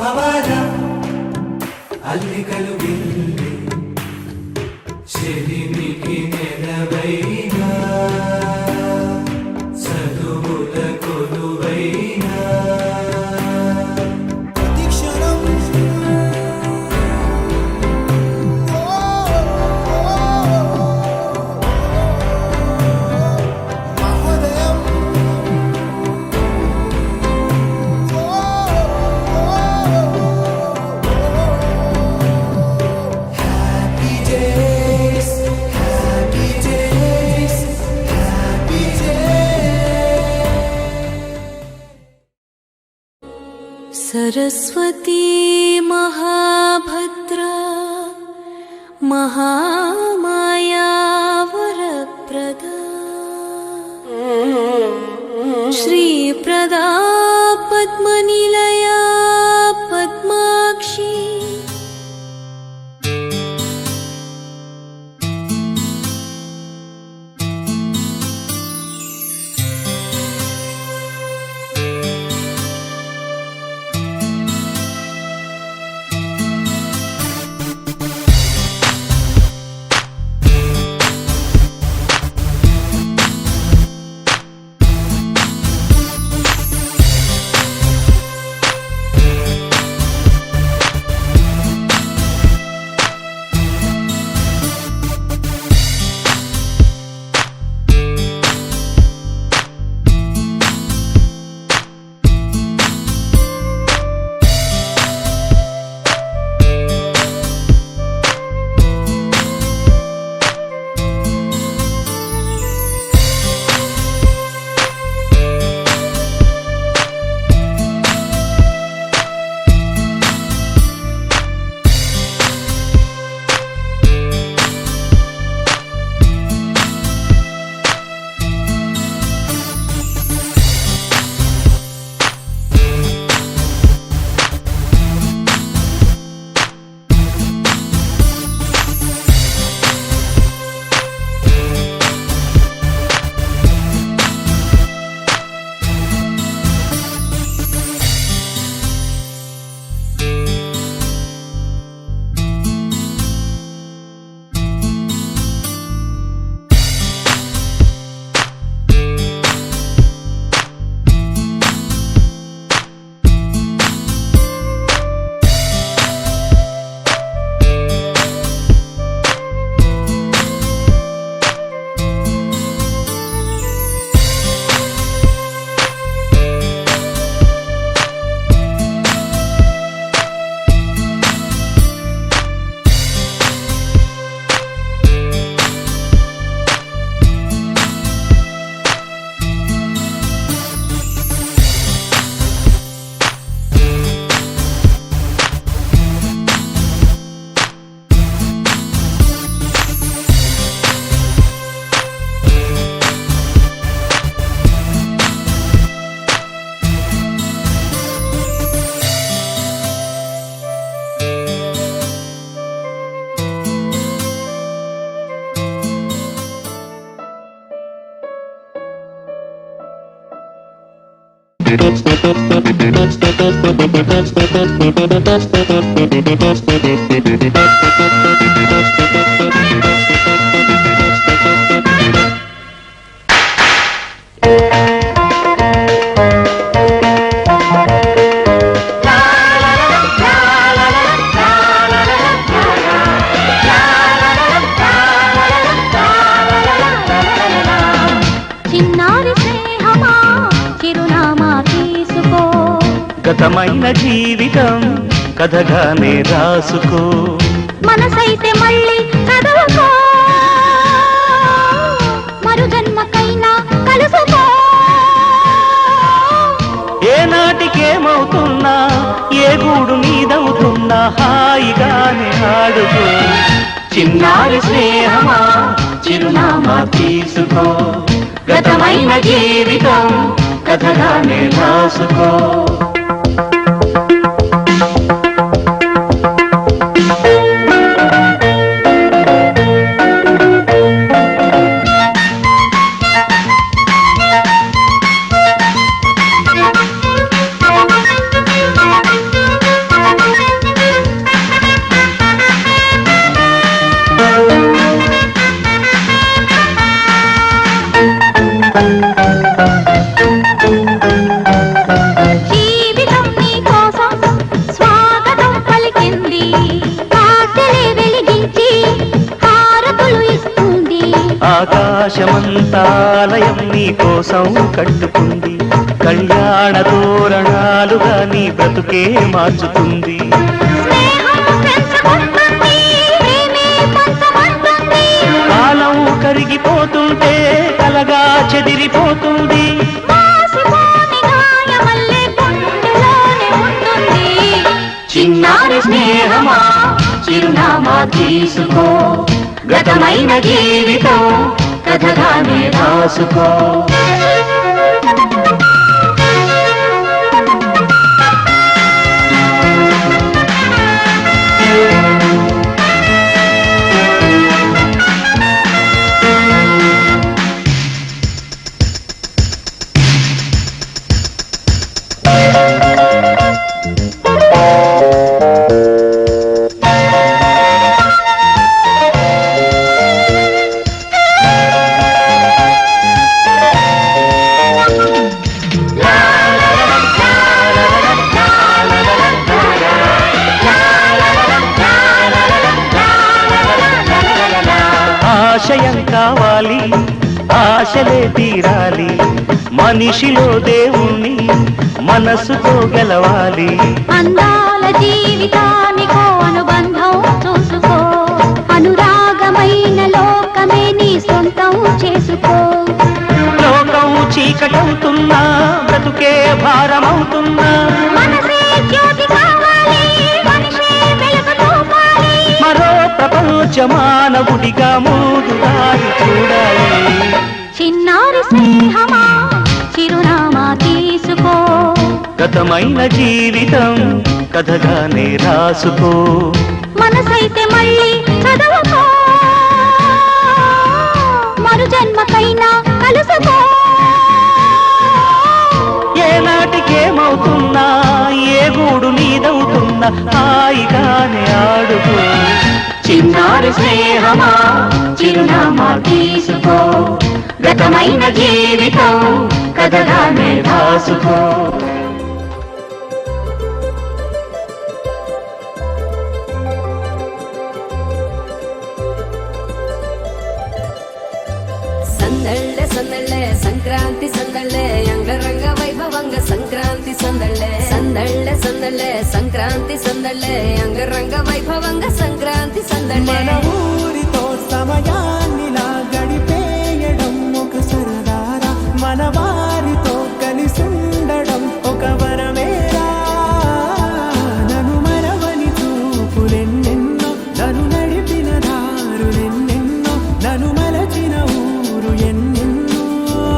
అమ్మవారం అల్లికలు విల్లి చెలిమికి నెలవైనా చదువుల కొలువైనా सरस्वती महाभद्रा महामाया वरप्रदा श्रीप्रदा पद्मनिलया पद्माक्षी గతమైన జీవితం కథగానే రాసుకో మనసైతే మళ్ళీ చదువుకో మరు జన్మకైనా కలుసుకో ఏ నాటికేమవుతున్నా ఏ గూడు మీదవుతున్నా హాయిగానే ఆడుకో చిన్నారి స్నేహమా చిరునామా తీసుకో గతమైన జీవితం కథగానే రాసుకో ఆకాశమంతాలయం నీ కోసం కట్టుకుంది, కళ్యాణ తోరణాలుగా నీ బ్రతుకే మార్చుతుంది. స్నేహం పెంచుకుంటుంది, ప్రేమే పంచమంటుంది. కాలం కరిగిపోతుంటే కలగా చెదిరిపోతుంది. మాసిపోని గాయమల్లే గుండెలోనే ఉంటుంది. చిన్నారి స్నేహమా చిరునామా తీసుకో, గతమైన జీవితం కథగానే రాసుకో. ఆశయం కావాలి, ఆశలే తీరాలి, మనిషిలో దేవుణ్ణి మనసుతో గెలవాలి. అందాల జీవితానికో అనుబంధం చూసుకో, అనురాగమైన లోకమే నీ సొంతం చేసుకో. లోకం చీకటవుతున్నా, బ్రతుకే భారమవుతున్నా, మనసే జ్యోతి కావాలి, మనిషే వెలుగు చూపాలి. మరో ప్రపంచ మానవుడిగా ముందు దారి చూడాలి. చిన్నారి స్నేహమా చిరునామా తీసుకో, గతమైన జీవితం కథగానే రాసుకో. మనసైతే మళ్ళీ చదవకో, మరు జన్మకైనా కలుసుకో. ఏనాటికేమవుతున్నా, ఏ గూడు నీదవుతున్నా, హాయిగానే ఆడుకో. చిన్నారి స్నేహమా చిరునామా తీసుకో, గతమైన జీవితం కథగానే రాసుకో. సందళ్ళే సందళ్ళే సంక్రాంతి సందళ్ళే అంగరంగ వైభవంగ సంక్రాంతి సందళ్ళే. సందళ్ళే సందళ్ళే సంక్రాంతి సందళ్ళే అంగరంగ వైభవంగ సంక్రాంతి సందళ్ళే. మన ఊరితో సమయాన్నిలా గడిపేయడం ఒక సరదారా, మన వారితో కలిసుండడం ఒక వరమేరా. నన్ను మరవని చూపులెన్నెన్నో, నన్ను నడిపిన దారులెన్నెన్నో, నన్ను మలచిన ఊరు ఎన్నెన్నో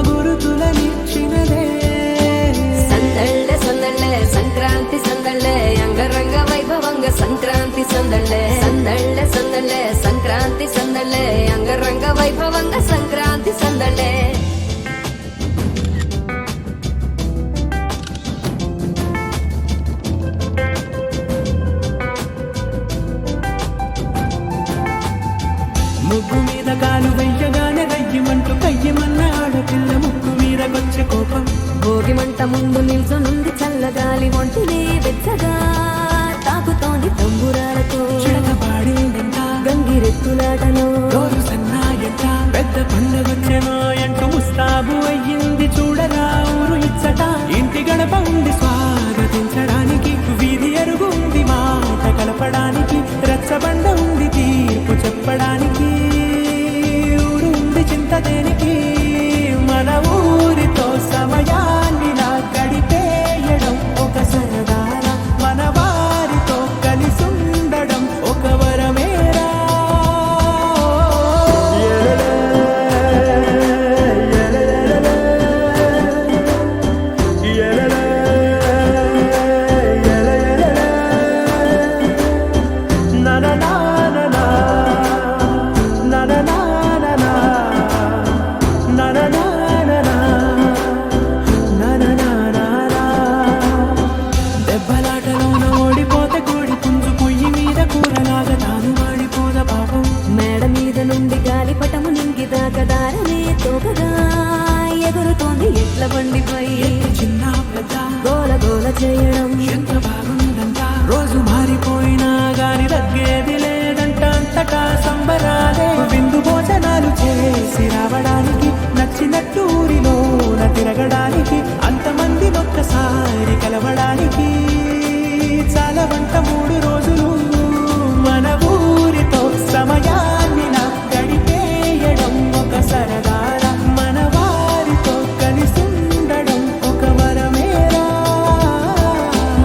గురుతులనిచ్చినదే. సందళ్ళే సందళ్ళే సంక్రాంతి సందళ్ళే అంగరంగ వైభవంగ సంక్రాంతి సందళ్ళే. సందళ్ళే సందళ్ళే సంక్రాంతి సందళ్ళే అంగరంగ వైభవంగ సంక్రాంతి సందళ్ళే. ముగ్గు మీద కాలు వెయ్యగానే రయ్యమంటూ కయ్యమన్న ఆడపిల్ల ముగ్గు మీద వచ్చే కోపం. భోగి మంట ముందు నిల్చొనుంది చల్లగాలి ఒంటినే వెచ్చగా తాకుతోంది తంబురాలతో. చిడక పాడేందంట గంగిరెత్తులాటలో రోజు సన్నాయంట, పెద్ద పండగొచ్చెనో అంటూ ముస్తాబు అయ్యింది చూడరా ఊరు ఇచ్చట. ఇంటి గడప ఉంది స్వాగతించడానికి, వీధి అరుగు ఉంది మాట కలపడానికి, రచ్చబండ ఉంది తీర్పు చెప్పడానికి, ఊరు ఉంది చింత దేనికి. మన ఊరితో సమయాన్నిలా గడిపేయడం ఒక సరదారా, మన వారితో కలిసుండడం ఒక వరమేరా. Na na na na na, na na na na na, na na na na na, na na na na na. దెబ్బలాటలోన ఓడిపోతే కోడి పుంజు పొయ్యి మీద కూరలాగా తాను వాడిపోద పాపం. మేడ మీద నుండి గాలిపటము నింగిదాకా దారమే తోకగా ఎగురుతోంది ఎట్ల బండిపై. చిన్న పెద్ద గోల గోల చేయడం ఎంత బాగుందంట, రోజు మారిపోయినా గాని తగ్గేది లేదంట. అంతటా సంబరాలే, విందు భోజనాలు చేసి కలిసి రావడానికి, నచ్చినట్టు ఊరిలోన తిరగడానికి, అంతమంది ఒక్కసారి కలవడానికి చాలా వంట 3 రోజులు మన ఊరితో సమయాన్ని నా గడిపేయడం ఒక సరదారా, మన వారితో కలిసి ఉండడం ఒక వరమేరా.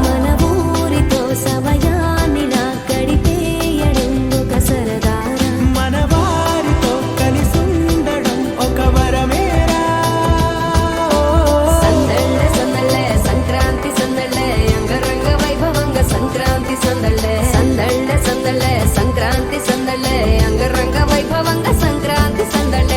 మన ఊరితో సమయాన్ని నా గడిపేయడం ఒక సరదారా, మన వారితో కలిసి ఉండడం ఒక వరమేరా. సందళ్ళ సందళ్ళ సంక్రాంతి సందళ్ళ అంగరంగ వైభవంగా సంక్రాంతి సందళ్ళ, సందళ్ళ సందళ్ళ సంక్రాంతి సందళ్ళ అంగరంగ వైభవంగా సంక్రాంతి సందళ్ళ.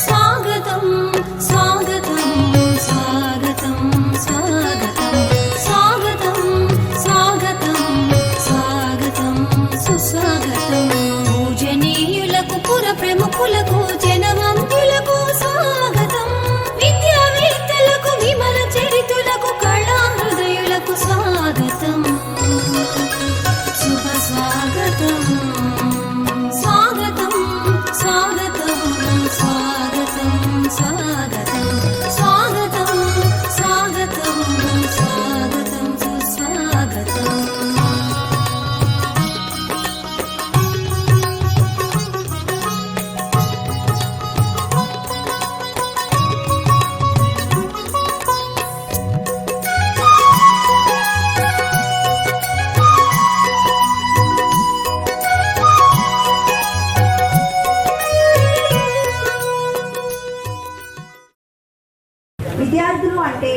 స్వాగతం స్వాగతం స్వాగతం స్వాగతం స్వాగతం స్వాగతం స్వాగతం సుస్వాగతం. పూజనీయులకు పుర ప్రముఖులకు జనవంతులకు స్వాగతం, విద్యావేత్తలకు విమల చరితులకు కళా హృదయులకు స్వాగతం, శుభ స్వాగతం. స్వాగతం స్వాగతం స్వాగతం స్వాగతం స్వాగతం స్వాగతం స్వాగతం సుస్వాగతం. విద్యార్థులు అంటే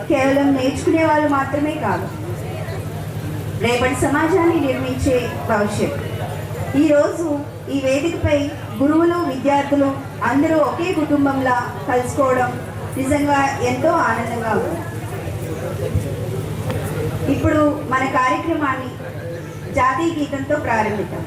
కేవలం నేర్చుకునే వాళ్ళు మాత్రమే కాదు, రేపటి సమాజాన్ని నిర్మించే భవిష్యత్. ఈరోజు ఈ వేదికపై గురువులు విద్యార్థులు అందరూ ఒకే కుటుంబంలా కలుసుకోవడం నిజంగా ఎంతో ఆనందంగా ఉంది. ఇప్పుడు మన కార్యక్రమాన్ని జాతీయ గీతంతో ప్రారంభిద్దాం.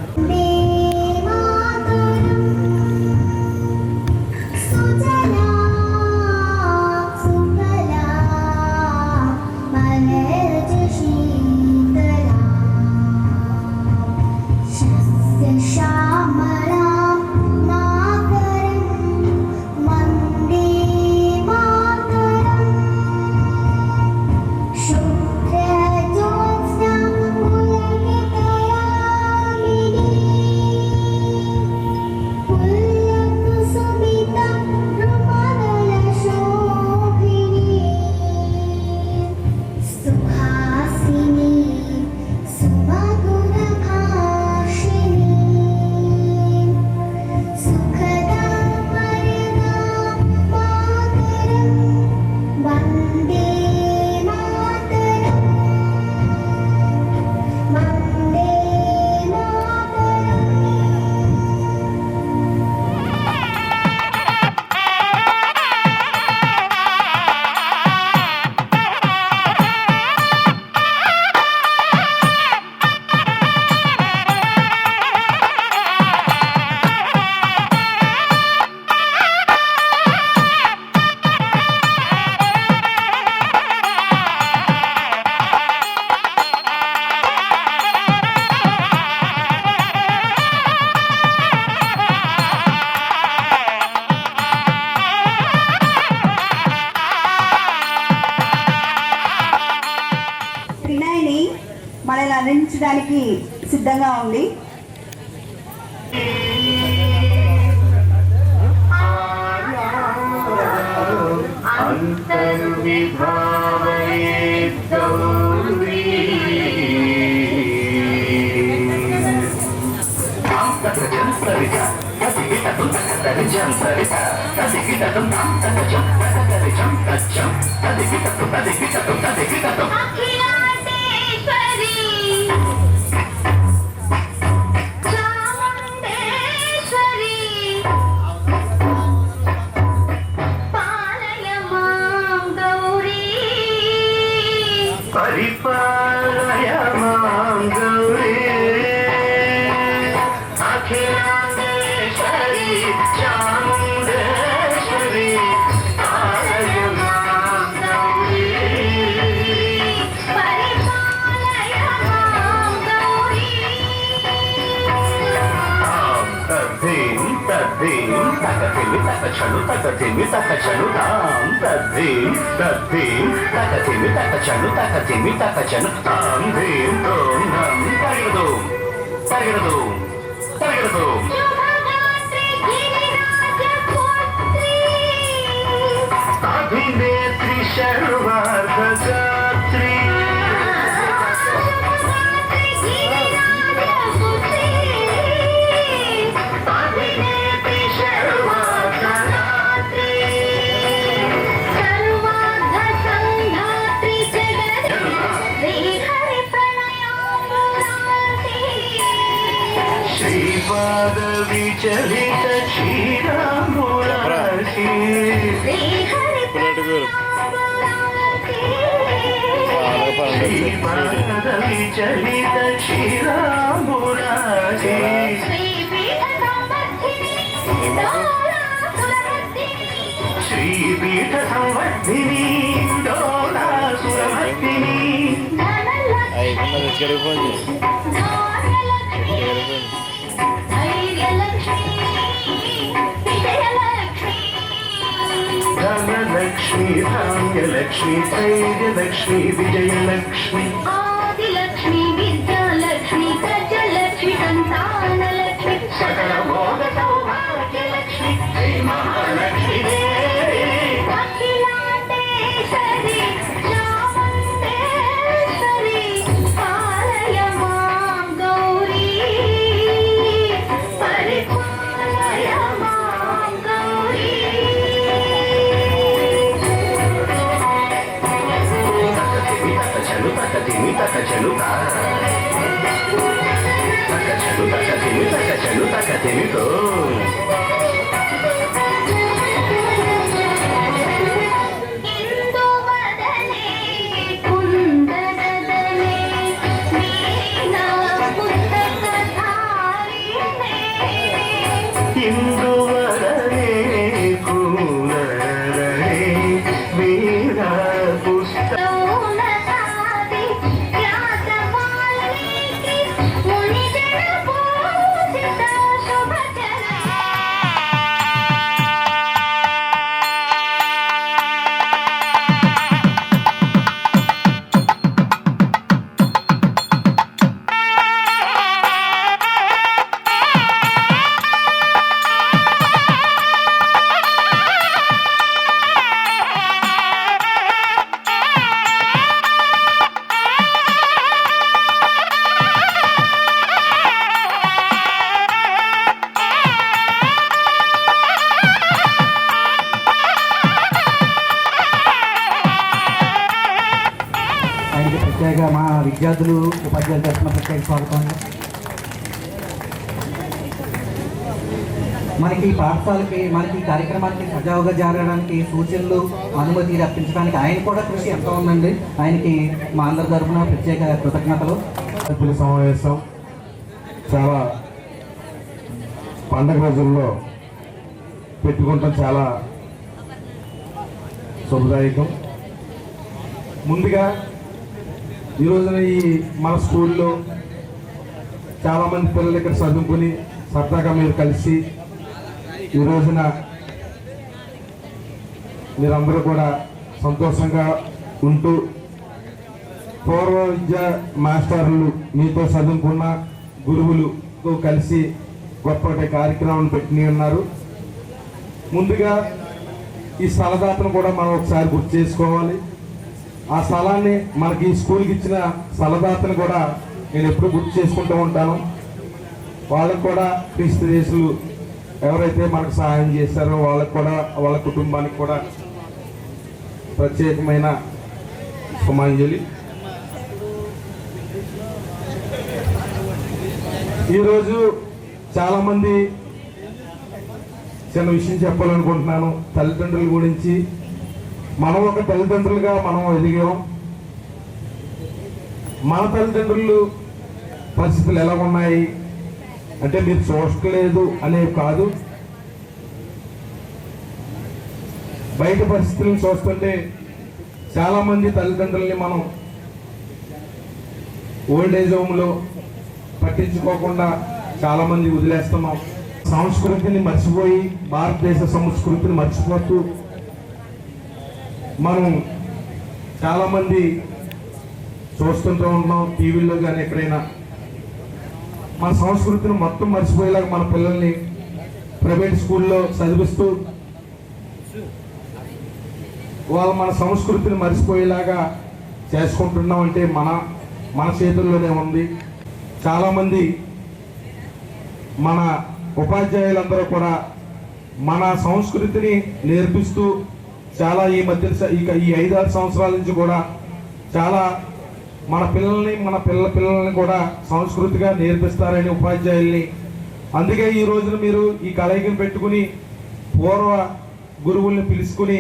మనల్ని అందించడానికి సిద్ధంగా ఉంది. పరిపాలయ మాం గౌరీ అఖిలాండేశ్వరి చాముండేశ్వరి పాలయ మాం గౌరీ తద్ధీం తద్ధీం తకతిమి తకచను తకతిమి తకచను తాం తద్ధీం తద్ధీం తకతిమి తకచను తకతిమి తకచను తాం ధీం తోం ధం తరిగదోం తరిగదోం తరిగదోం అభినేత్రి శర్వార్ధగాత్రి శ్రీపాద విచలిత క్షీరాంబురాశి శ్రీపాద విచలిత క్షీరాంబురాశి శ్రీపీఠ సంవర్ధిని డోలాసురవర్ధిని ధనలక్ష్మి ధాన్యలక్ష్మి ధైర్యలక్ష్మి విజయలక్ష్మి ఆదిలక్ష్మి విద్యాలక్ష్మి ప్రజలక్ష్మి సంతానలక్ష్మి సకల భోగ సౌభాగ్యలక్ష్మి శ్రీ మహాలక్ష్మి అఖిలాండేశ్వరి చాముండేశ్వరి పాలయ మాం గౌరీ పరిపాలయ మాం గౌరీ తకచను తకతిమి తకచను తకచను తకతిమి తకచను తకతిమి తో ఇందువదనే కుందనదనే వీణా పుస్తకధారిణే ఇందువలనే కూనరనే వీరా పుస్తక సౌనకాది వ్యాసవాల్మీకి మునిజన పూజిత శుభచర ఆయనకి ప్రత్యేక మా విద్యార్థులు ఉపాధ్యాయుల తరఫున ప్రత్యేక స్వాగతం. మనకి పాఠశాలకి మనకి కార్యక్రమానికి సజావుగా జరగడానికి సూచనలు అనుమతి రప్పించడానికి ఆయన కూడా కృషి ఎంతో ఉందండి. ఆయనకి మా అందరి తరఫున ప్రత్యేక కృతజ్ఞతలు. సమావేశం చాలా పండగ రోజుల్లో పెట్టుకుంటాం, చాలా శుభదాయకం. ముందుగా ఈ రోజున ఈ మన స్కూల్లో చాలామంది పిల్లలు ఇక్కడ చదువుకుని సరదాగా మీరు కలిసి ఈ రోజున మీరందరూ కూడా సంతోషంగా ఉంటూ పూర్వ విద్యా మాస్టర్లు మీతో చదువుకున్న గురువులతో కలిసి గొప్ప కార్యక్రమాన్ని పెట్టి ఉన్నారు. ముందుగా ఈ స్థలదాతను కూడా మనం ఒకసారి గుర్తు చేసుకోవాలి. ఆ స్థలాన్ని మనకి ఈ స్కూల్కి ఇచ్చిన స్థలదాతను కూడా నేను ఎప్పుడు గుర్తు చేసుకుంటూ ఉంటాను. వాళ్ళకు కూడా క్రీస్తు దేశులు ఎవరైతే మనకు సహాయం చేశారో వాళ్ళకు కూడా వాళ్ళ కుటుంబానికి కూడా ప్రత్యేకమైన సుమాంజలి. ఈరోజు చాలామంది చిన్న విషయం చెప్పాలనుకుంటున్నాను తల్లిదండ్రుల గురించి. మనం ఒక తల్లిదండ్రులుగా మనం ఎదిగాం. మన తల్లిదండ్రులు పరిస్థితులు ఎలా ఉన్నాయి అంటే మీరు చూడలేదు అనేవి కాదు, బయట పరిస్థితులను చూస్తుంటే చాలామంది తల్లిదండ్రుల్ని మనం ఓల్డ్ ఏజ్ హోమ్లో పట్టించుకోకుండా చాలామంది వదిలేస్తున్నాం. సంస్కృతిని మర్చిపోయి భారతదేశ సంస్కృతిని మర్చిపోతూ మనం చాలామంది చూస్తుంటూ ఉన్నాం టీవీలో కానీ ఎక్కడైనా. మన సంస్కృతిని మొత్తం మర్చిపోయేలాగా మన పిల్లల్ని ప్రైవేట్ స్కూల్లో చదివిస్తూ వాళ్ళు మన సంస్కృతిని మర్చిపోయేలాగా చేసుకుంటున్నాం అంటే మన చేతుల్లోనే ఉంది. చాలామంది మన ఉపాధ్యాయులందరూ కూడా మన సంస్కృతిని నేర్పిస్తూ చాలా ఈ మధ్య ఈ 5-6 సంవత్సరాల నుంచి కూడా చాలా మన పిల్లల్ని కూడా సంస్కృతిగా నేర్పిస్తారని ఉపాధ్యాయుల్ని. అందుకే ఈ రోజున మీరు ఈ కలయికను పెట్టుకుని పూర్వ గురువుల్ని పిలుచుకుని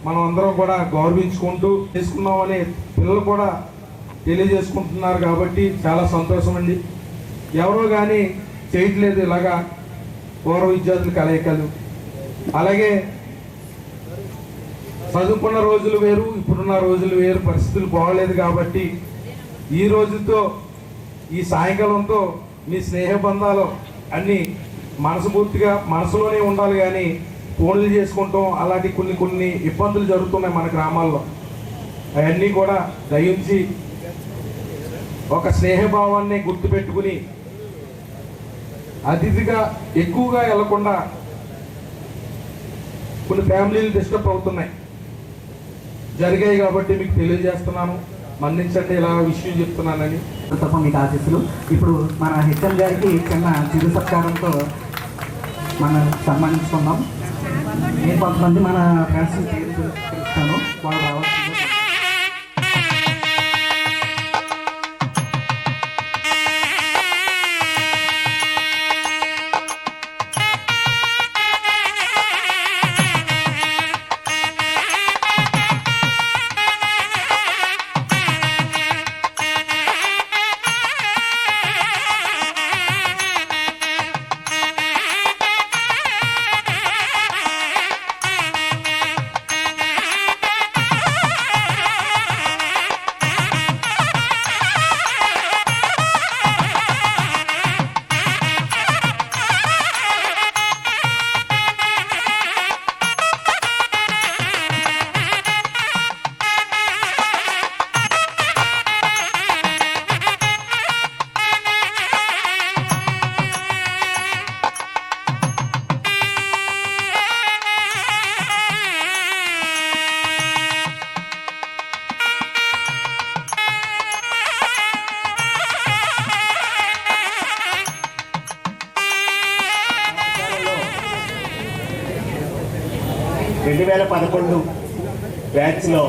మనం అందరం కూడా గౌరవించుకుంటూ చేసుకున్నామని పిల్లలు కూడా తెలియజేసుకుంటున్నారు కాబట్టి చాలా సంతోషం అండి. ఎవరో కానీ చేయట్లేదు ఇలాగా పూర్వ విద్యార్థుల కలయికలు. అలాగే చదువుకున్న రోజులు వేరు, ఇప్పుడున్న రోజులు వేరు, పరిస్థితులు బాగలేదు కాబట్టి ఈ రోజుతో ఈ సాయంకాలంతో మీ స్నేహ బంధాలు అన్నీ మనస్ఫూర్తిగా మనసులోనే ఉండాలి. కానీ ఫోన్లు చేసుకుంటాం అలాంటి కొన్ని ఇబ్బందులు జరుగుతున్నాయి మన గ్రామాల్లో. అవన్నీ కూడా దయించి ఒక స్నేహభావాన్ని గుర్తుపెట్టుకుని అతిథిగా ఎక్కువగా వెళ్లకుండా, కొన్ని ఫ్యామిలీలు డిస్టర్బ్ అవుతున్నాయి జరిగాయి కాబట్టి మీకు తెలియజేస్తున్నాను. మన్నించండి ఇలా విషయం చెప్తున్నానని. తప్ప మీకు ఆశీస్సులు. ఇప్పుడు మన హెచ్ఎం గారికి చిన్న చిరు సత్కారంతో మనం సన్మానించుకున్నాం. నేను కొంతమంది మన ఫ్రెండ్స్ పేరు తెలుస్తాను, వాళ్ళు రావాల్సింది. బ్యాచ్లో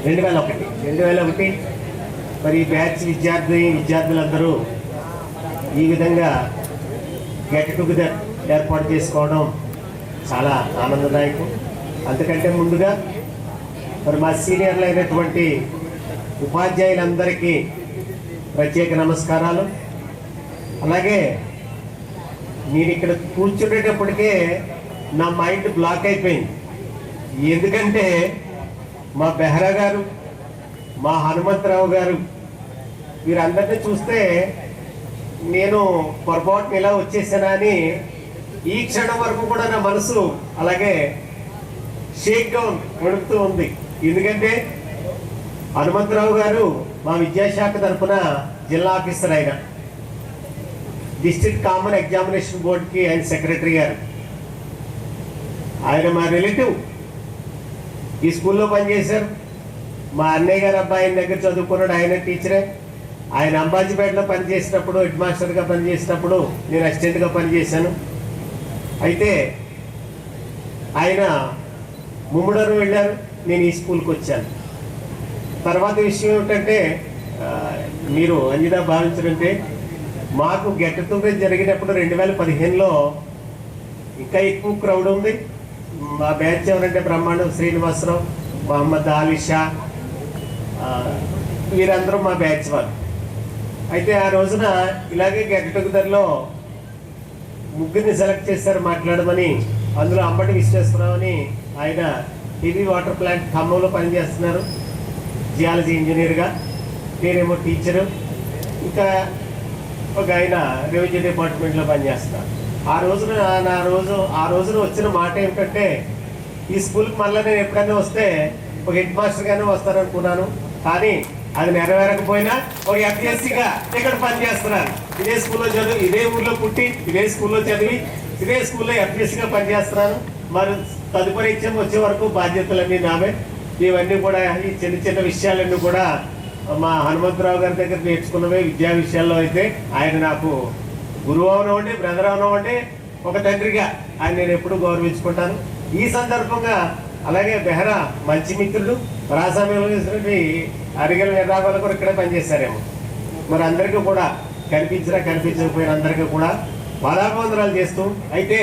2001 మరి ఈ బ్యాచ్ విద్యార్థులందరూ ఈ విధంగా గెట్ టుగెదర్ ఏర్పాటు చేసుకోవడం చాలా ఆనందదాయకం. అంతకంటే ముందుగా మరి మా సీనియర్లు అయినటువంటి ఉపాధ్యాయులందరికీ ప్రత్యేక నమస్కారాలు. అలాగే నేను ఇక్కడ కూర్చునేటప్పటికే నా మైండ్ బ్లాక్ అయిపోయింది. ఎందుకంటే మా బెహ్రా గారు, మా హనుమంతరావు గారు వీరందరినీ చూస్తే నేను పొరపాటున ఇలా వచ్చేసానా అని ఈ క్షణం వరకు కూడా నా మనసు అలాగే షేక్గా వణుకుతూ ఉంది. ఎందుకంటే హనుమంతరావు గారు మా విద్యాశాఖ తరఫున జిల్లా ఆఫీసర్, ఆయన డిస్ట్రిక్ట్ కామన్ ఎగ్జామినేషన్ బోర్డుకి ఆయన సెక్రటరీ గారు. ఆయన మా రిలేటివ్, ఈ స్కూల్లో పనిచేశారు. మా అన్నయ్య గారు అబ్బాయి దగ్గర చదువుకున్నాడు, ఆయన టీచరే. ఆయన అంబాజీపేటలో పనిచేసినప్పుడు హెడ్ మాస్టర్గా పనిచేసినప్పుడు నేను అసిస్టెంట్గా పనిచేశాను. అయితే ఆయన ముమ్మడరు వెళ్ళారు, నేను ఈ స్కూల్కి వచ్చాను. తర్వాత విషయం ఏమిటంటే మీరు అంజనా భావించారంటే మాకు గెట్ టుగెదర్ జరిగినప్పుడు 2015లో ఇంకా ఎక్కువ క్రౌడ్ ఉంది. మా బ్యాచ్ ఎవరంటే బ్రహ్మాండం శ్రీనివాసరావు, మహమ్మద్ ఆలిషా, వీరందరూ మా బ్యాచ్ వాళ్ళు. అయితే ఆ రోజున ఇలాగే గెట్ టుగెదర్లో ముగ్గురిని సెలెక్ట్ చేశారు మాట్లాడమని. అందులో అంబటి విశ్వేశ్వరరావు అని, ఆయన హెవీ వాటర్ ప్లాంట్ ఖమ్మంలో పనిచేస్తున్నారు జియాలజీ ఇంజనీర్గా, నేనేమో టీచరు, ఇంకా ఒక ఆయన రెవెన్యూ డిపార్ట్మెంట్లో పనిచేస్తున్నారు. ఆ రోజున వచ్చిన మాట ఏమిటంటే, ఈ స్కూల్కి మళ్ళీ నేను ఎప్పుడైనా వస్తే ఒక హెడ్ మాస్టర్గానే వస్తాననుకున్నాను, కానీ అది నెరవేరకపోయినా ఒక FSCగా ఇక్కడ పనిచేస్తున్నాను. ఇదే స్కూల్లో చదివి, ఇదే ఊర్లో పుట్టి, ఇదే స్కూల్లో చదివి, ఇదే స్కూల్లో FSCగా పనిచేస్తున్నాను. మరి తదుపరి ఎగ్జామ్ వచ్చే వరకు బాధ్యతలన్నీ నావే. ఇవన్నీ కూడా, ఈ చిన్న చిన్న విషయాలన్నీ కూడా మా హనుమంతరావు గారి దగ్గర నేర్చుకున్నవే. విద్యా విషయాల్లో అయితే ఆయన నాకు గురువు అవనివ్వండి, బ్రదర్ అవనివ్వండి, ఒక తండ్రిగా ఆయన నేను ఎప్పుడూ గౌరవించుకుంటాను. ఈ సందర్భంగా అలాగే బెహరా మంచి మిత్రుడు, రాసామేలో చేసినటువంటి అరిగల నిర్రాగాలు కూడా ఇక్కడే పనిచేశారేమో. మరి అందరికీ కూడా కనిపించకపోయిన అందరికీ కూడా పాదాభివందనాలు చేస్తూ, అయితే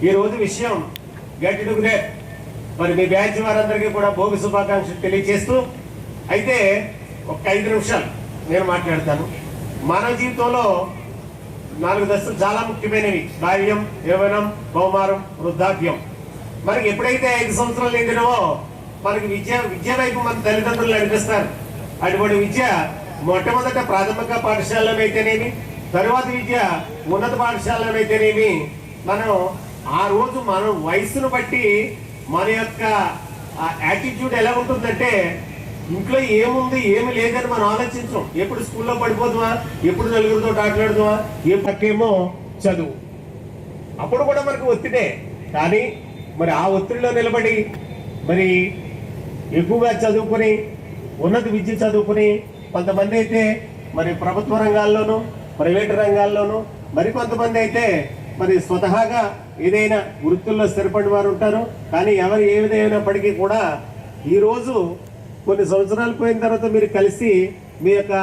ఈరోజు విషయం గెట్ టుగెదర్, మరి మీ బ్యాచ్ వారందరికీ కూడా భోగి శుభాకాంక్షలు తెలియజేస్తూ, అయితే ఒక 5 నిమిషాలు నేను మాట్లాడతాను. మానవ జీవితంలో 4 దశలు చాలా ముఖ్యమైనవి: బాల్యం, యవ్వనం, కౌమారం, వృద్ధాప్యం. మనకి ఎప్పుడైతే 5 సంవత్సరాలు నిండినవో మనకి విద్య వైపు మన తల్లిదండ్రులు నడిపిస్తారు. అటువంటి విద్య మొట్టమొదట ప్రాథమిక పాఠశాలలోనైతేనేమి, తరువాత విద్య ఉన్నత పాఠశాలలోనైతేనేమి, మనం ఆ రోజు మన వయసును బట్టి మన యొక్క యాటిట్యూడ్ ఎలా ఉంటుందంటే, ఇంట్లో ఏముంది ఏమి లేదని మనం ఆలోచించం. ఎప్పుడు స్కూల్లో పడిపోదువా, ఎప్పుడు నలుగురితో ఆటలాడుదామా, ఏ పక్కేమో చదువు. అప్పుడు కూడా మనకు ఒత్తిడే, కానీ మరి ఆ ఒత్తిడిలో నిలబడి మరి ఎక్కువగా చదువుకుని, ఉన్నత విద్య చదువుకుని, కొంతమంది అయితే మరి ప్రభుత్వ రంగాల్లోనూ, ప్రైవేటు రంగాల్లోనూ, మరి కొంతమంది అయితే మరి స్వతహాగా ఏదైనా వృత్తుల్లో స్థిరపడి వారు ఉంటారు. కానీ ఎవరు ఏ విధమైనప్పటికీ కూడా ఈరోజు కొన్ని సంవత్సరాలు పోయిన తర్వాత మీరు కలిసి మీ యొక్క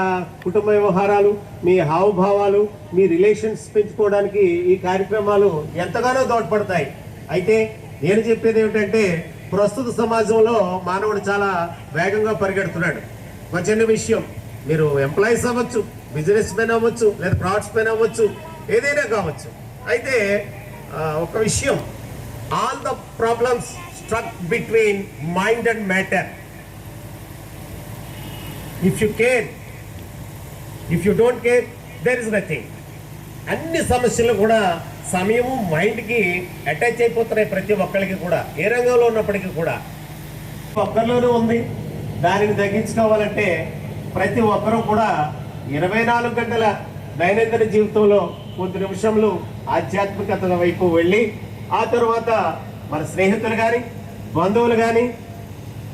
కుటుంబ వ్యవహారాలు, మీ హావభావాలు, మీ రిలేషన్స్ పెంచుకోవడానికి ఈ కార్యక్రమాలు ఎంతగానో దోడ్పడతాయి. అయితే నేను చెప్పేది ఏమిటంటే, ప్రస్తుత సమాజంలో మానవుడు చాలా వేగంగా పరిగెడుతున్నాడు. ఒక చిన్న విషయం, మీరు ఎంప్లాయీస్ అవ్వచ్చు, బిజినెస్ మెన్ అవ్వచ్చు, లేదా క్రాఫ్ట్స్ మెన్ అవ్వచ్చు, ఏదైనా కావచ్చు. అయితే ఒక విషయం, all the problems struck between mind and matter. If you care, if you don't care, there is nothing. అన్ని సమస్యలు కూడా సమయము, మైండ్కి అటాచ్ అయిపోతున్నాయి ప్రతి ఒక్కరికి కూడా, ఏ రంగంలో ఉన్నప్పటికీ కూడా. ఒక్కరిలోనూ ఉంది. దానిని తగ్గించుకోవాలంటే ప్రతి ఒక్కరూ కూడా 24 గంటల దైనందిన జీవితంలో కొద్ది నిమిషంలో ఆధ్యాత్మికత వైపు వెళ్ళి, ఆ తర్వాత మన స్నేహితులు కానీ, బంధువులు కానీ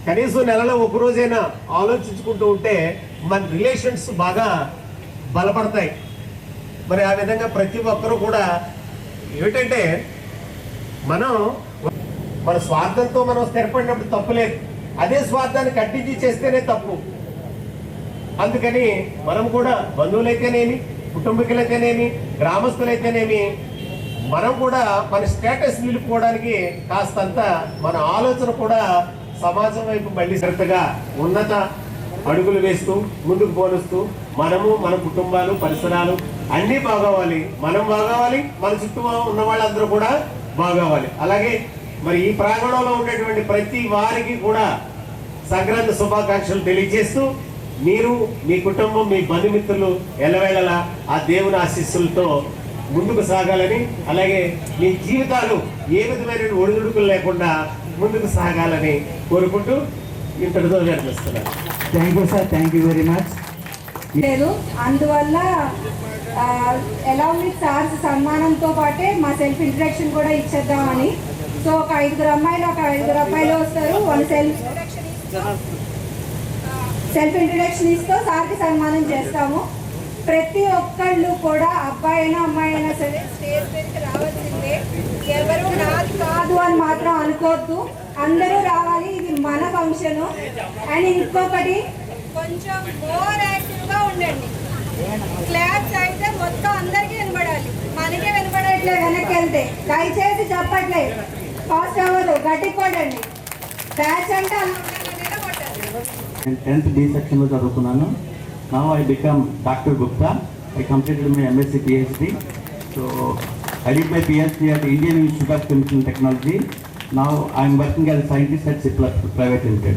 కనీసం నెలలో ఒక రోజైనా ఆలోచించుకుంటూ ఉంటే మన రిలేషన్స్ బాగా బలపడతాయి. మరి ఆ విధంగా ప్రతి ఒక్కరూ కూడా ఏమిటంటే, మనం మన స్వార్థంతో మనం స్థిరపడినప్పుడు తప్పు లేదు, అదే స్వార్థాన్ని కట్టించి చేస్తేనే తప్పు. అందుకని మనం కూడా బంధువులైతేనేమి, కుటుంబీకులైతేనేమి, గ్రామస్తులైతేనేమి, మనం కూడా మన స్టేటస్ నిలుపుకోవడానికి కాస్తంత మన ఆలోచన కూడా సమాజం వైపు మళ్ళీ శ్రద్ధగా ఉన్నత అడుగులు వేస్తూ ముందుకు పోనిస్తూ, మనము, మన కుటుంబాలు, పరిసరాలు అన్నీ బాగోవాలి, మనం బాగోవాలి, మన చుట్టూ ఉన్న వాళ్ళందరూ కూడా బాగోవాలి. అలాగే మరి ఈ ప్రాంగణంలో ఉండేటువంటి ప్రతి వారికి కూడా సంక్రాంతి శుభాకాంక్షలు తెలియజేస్తూ, మీరు, మీ కుటుంబం, మీ బంధుమిత్రులు ఎల్లవేళలా ఆ దేవుని ఆశీస్సులతో ముందుకు సాగాలని, అలాగే మీ జీవితాలు ఏ విధమైన ఒడిదుడుకులు లేకుండా ముందుకు సాగాలని కోరుకుంటూ ఇంతటితో విరమిస్తున్నాను. Thank you sir, thank you very much. లేదు, అందువల్ల అలాంగ్ విత్ సార్స్ సన్మానంతో పాటే మా సెల్ఫ్ ఇంట్రడక్షన్ కూడా ఇచ్చేద్దామని. సో ఒక 5 అమ్మాయిలు వస్తారు. వాళ్ళు సెల్ఫ్ ఇంట్రడక్షన్ ఇస్తూ సార్కి సన్మానం చేస్తాము. ప్రతి ఒక్కళ్ళు కూడా, అబ్బాయి అయినా అమ్మాయి అయినా సరే, స్టేజ్ మీదకి రావాల్సిందే. ఎవరు నాది కాదు అని మాత్రం అనుకోవద్దు, అందరూ రావాలి. ఇది మన ఫంక్షను. అండ్ ఇంకొకటి, కొంచెం మోర్ యాక్టివ్గా ఉండండి. క్లాప్స్ అయితే మొత్తం అందరికీ వినపడాలి, మనకే వినపడట్లేదు వెనక్కి వెళ్తే. దయచేసి చెప్పట్లేదు, ఫాస్ట్ అవ్వదు, గట్టి కొట్టండి. బ్యాచ్ అంటే అలా కొట్టాలి. నేను 10th B సెక్షన్లో చదువుకున్నాను. Now I become doctor Gupta. I completed my MSc PhD. So I did my PhD at Indian Institute of Chemical Technology. Now I am working as a scientist at Cipla Private Limited.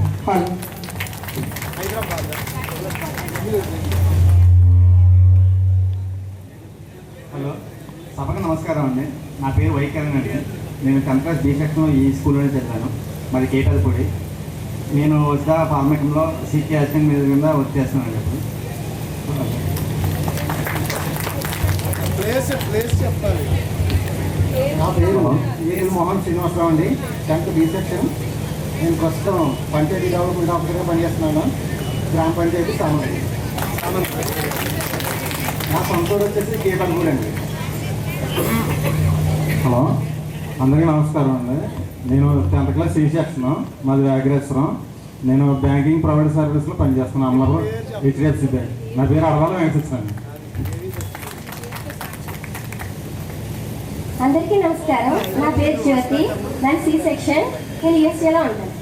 Hello, సభకు నమస్కారం అండి. నా పేరు వైకరణ్ అండి. నేను 10th class B సెక్షన్లో ఈ స్కూల్లోనే చదివాను. మరి కేటాలపూడి. నేను వద్ద ఫార్మేకంలో CK అసిస్టెంట్ మీద కింద వర్క్ చేస్తున్నాను అండి. నా పేరు ఏఎల్ మోహన్ శ్రీనివాసరావు అండి. 10th B section. నేను ప్రస్తుతం పంచాయతీ డెవలప్మెంట్ ఆఫీసర్గా పనిచేస్తున్నాను. గ్రామ పంచాయతీ సామంతి. నా సొంత ఊరు వచ్చేసి కేటాలపూడి అండి. హలో, అందరికీ నమస్కారం అండి. నేను 10th class C సెక్షన్, మాది వ్యాఘ్రేశ్వరం. నేను బ్యాంకింగ్ ప్రొవైడర్ సర్వీస్లో పనిచేస్తున్నాను. Amalapur HDFC bank. నా పేరు అడవాల వెంకటేశ్వర అండి. అందరికీ నమస్కారం. నా పేరు జ్యోతి. నేను C సెక్షన్. నేను USAలో ఉంటాను.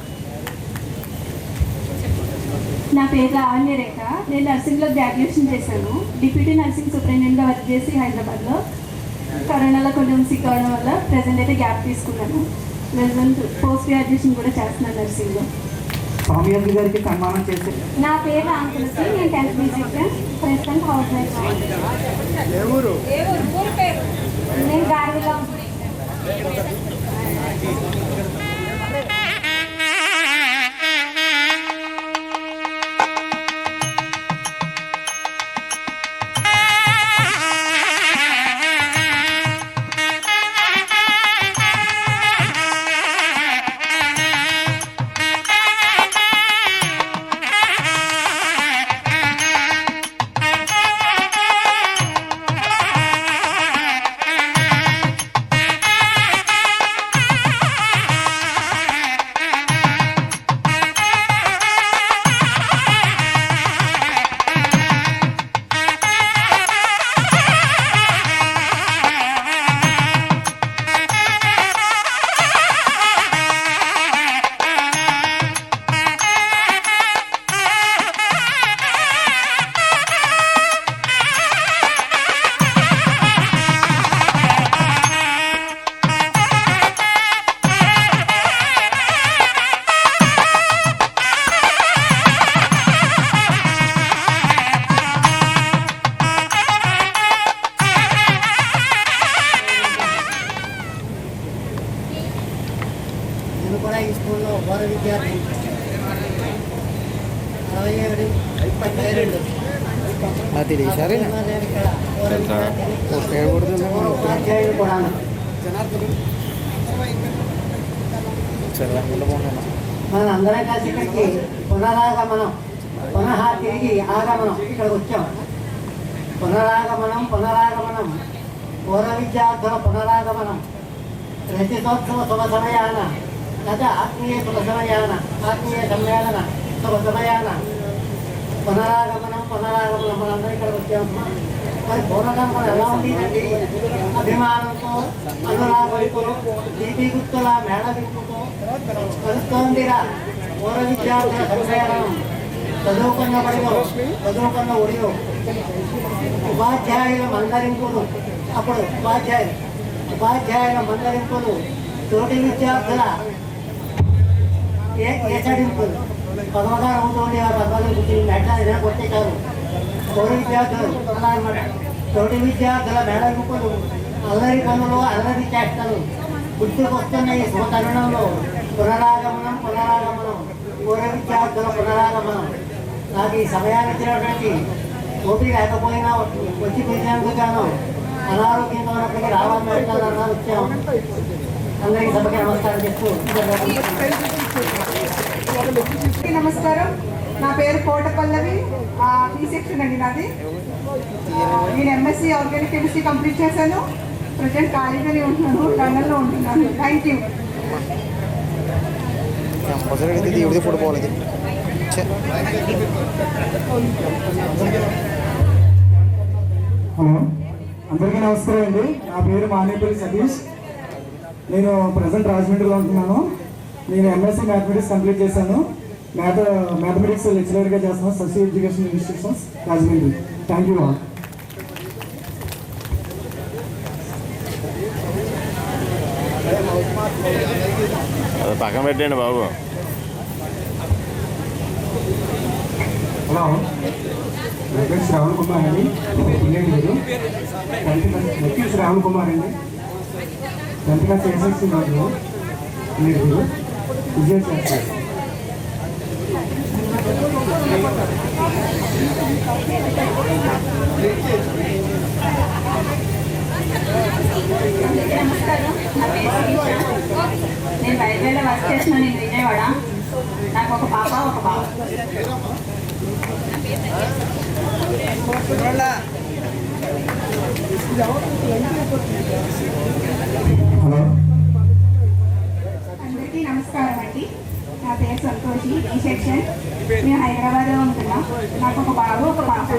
నా పేరు లావణ్య రేఖ. నేను నర్సింగ్లో గ్రాడ్యుయేషన్ చేశాను. డిప్యూటీ నర్సింగ్ సూపరింటెండెంట్గా వర్క్ చేసి హైదరాబాద్లో కరోనాలో కొంచెం సిక్ అవడం వల్ల ప్రజెంట్ అయితే గ్యాప్ తీసుకున్నాను. ప్రజెంట్ పోస్ట్ గ్రాడ్యుయేషన్ కూడా చేస్తున్నాను నర్సింగ్లో. స్వామి గారికి సన్మానం చేసి. నా పేరు రామతులసి. నేను 10th B సెక్షన్. ప్రస్తుతం హౌస్ వైఫ్. నేను గాడిలో కూడా ఈ స్కూల్లో ఘోర విద్యార్థి 67 కూడా మనం అందరం కలిసి ఇక్కడికి పునరాగమనం తిరిగి ఆగమనం ఇక్కడికి వచ్చాం. పునరాగమనం పూర్వ విద్యార్థుల పునరాగమనం రచితోత్సవ శుభ సమయాన లేదా ఆత్మీయ శుభ సమయాన ఆత్మీయ సమ్మేళన శుభ సమయాన పునరాగమనం మనందరం ఇక్కడికి వచ్చాము. మరి పూర్వకం మనం ఎలా ఉండేదండి? అభిమానంతో అనురాగంతో దీపీ గుర్తుల మేళవింపుతో కలుస్తోందిరా పూర్వ విద్యార్థుల సమ్మేళనం. చదువుకున్న బడిలో చదువుకున్న ఒడిలో ఉపాధ్యాయుల మందరింపులు, అప్పుడు ఉపాధ్యాయుల మందరింపులు, తోటి విద్యార్థుల ఏచడింపులు. 16 రోజులు ఉండేవారు. 14 మెట్ల ఏదైనా కొట్టేశారు. తోటి విద్యార్థులు అన్నమాట. తోటి విద్యార్థుల మేళవింపులు, అల్లరి పనులు, అల్లరి చేష్టలు గుర్తుకొస్తున్న ఈ శుభ తరుణంలో పునరాగమనం పూర్వ విద్యార్థుల పునరాగమనం. నాకు ఈ సమయాన్ని ఇచ్చినటువంటి ఓపిక లేకపోయినా వచ్చి పిలిచినందుకు గాను అనారోగ్యంగా ఉన్నప్పటికీ రావాలని వచ్చాము. అందరికీ సభకి నమస్కారం చెప్తూ నమస్కారం. నా పేరు కోట పల్లవి. B సెక్షన్ అండి నాది. నేను MSc ఆర్గానిక్ కెమిస్ట్రీ కంప్లీట్ చేశాను. ప్రజెంట్ ఖాళీగానే ఉంటున్నాను. లండన్లో ఉంటున్నాను. Thank you. హలో, అందరికీ నమస్కారం అండి. నా పేరు మానేపల్లి సతీష్. నేను ప్రజెంట్ రాజమండ్రిలో ఉంటున్నాను. నేను MSc మ్యాథమెటిక్స్ కంప్లీట్ చేశాను. మ్యాథమెటిక్స్ లెక్చరర్గా చేస్తున్నాను Sashi education institutions Rajahmundry. Thank you all. అది పక్కన పెట్టండి బాబు. హలో, నా పేరు శ్రావణ్ కుమార్ అండి. పిల్లలు మీరు శ్రావణ్ కుమార్ అండి. 10th క్లాస్ ఎస్ఎస్సీ వాళ్ళు మీరు విజయం చేస్తారు. నమస్కారం, నా పేరు శిరీష. నేను రైల్వేలో వర్క్ చేస్తున్నాను నేను విజయవాడ. నాకు ఒక పాప ఒక బాబు. హలో, అందరికీ నమస్కారం అండి. నా పేరు సంతోషి, ఈ సెక్షన్. మేము హైదరాబాద్లో ఉంటున్నాం. నాకు ఒక బాబు ఒక పాప.